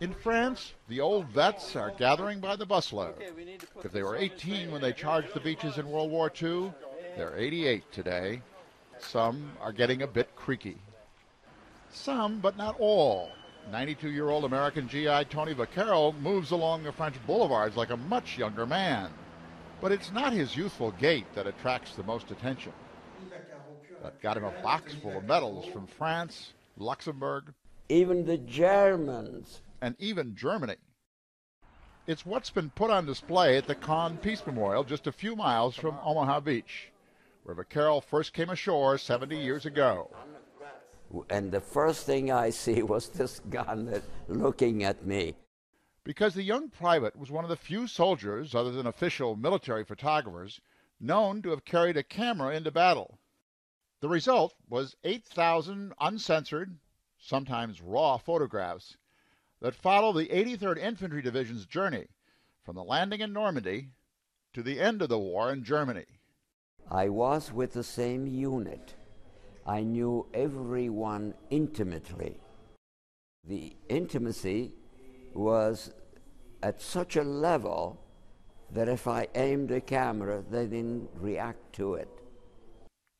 In France, the old vets are gathering by the busload. If they were 18 when they charged the beaches in World War II, they're 88 today. Some are getting a bit creaky. Some, but not all. 92-year-old American GI Tony Vaquero moves along the French boulevards like a much younger man. But it's not his youthful gait that attracts the most attention. That got him a box full of medals from France, Luxembourg, even the Germans, and even Germany. It's what's been put on display at the Caen Peace Memorial just a few miles from Omaha Beach, where Vaquero first came ashore 70 years ago. And the first thing I see was this gun looking at me. Because the young private was one of the few soldiers, other than official military photographers, known to have carried a camera into battle. The result was 8,000 uncensored, sometimes raw photographs that follow the 83rd Infantry Division's journey from the landing in Normandy to the end of the war in Germany. I was with the same unit. I knew everyone intimately. The intimacy was at such a level that if I aimed a camera, they didn't react to it.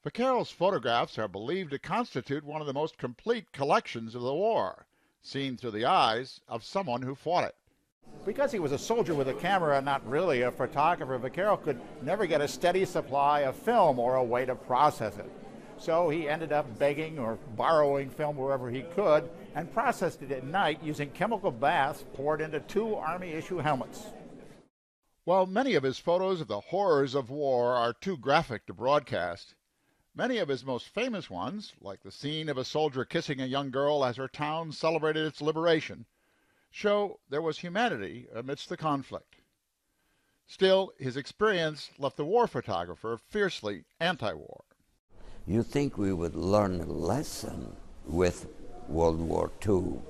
Vaquero's photographs are believed to constitute one of the most complete collections of the war, seen through the eyes of someone who fought it. Because he was a soldier with a camera and not really a photographer, Vaquero could never get a steady supply of film or a way to process it. So he ended up begging or borrowing film wherever he could and processed it at night using chemical baths poured into 2 Army-issue helmets. While many of his photos of the horrors of war are too graphic to broadcast, many of his most famous ones, like the scene of a soldier kissing a young girl as her town celebrated its liberation, show there was humanity amidst the conflict. Still, his experience left the war photographer fiercely anti-war. You think we would learn a lesson with World War II?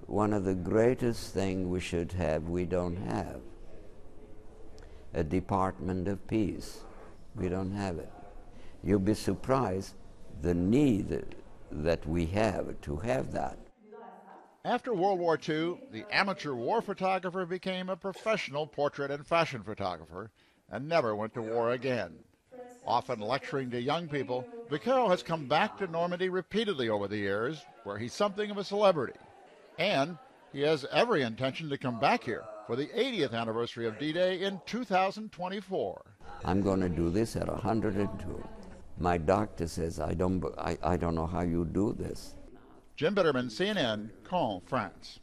One of the greatest things we should have, we don't have. A Department of Peace. We don't have it. You'll be surprised the need that we have to have that. After World War II, the amateur war photographer became a professional portrait and fashion photographer and never went to war again. Often lecturing to young people, Vaquero has come back to Normandy repeatedly over the years, where he's something of a celebrity. And he has every intention to come back here for the 80th anniversary of D-Day in 2024. I'm going to do this at 102. My doctor says, I don't know how you do this. Jim Bitterman, CNN, Caen, France.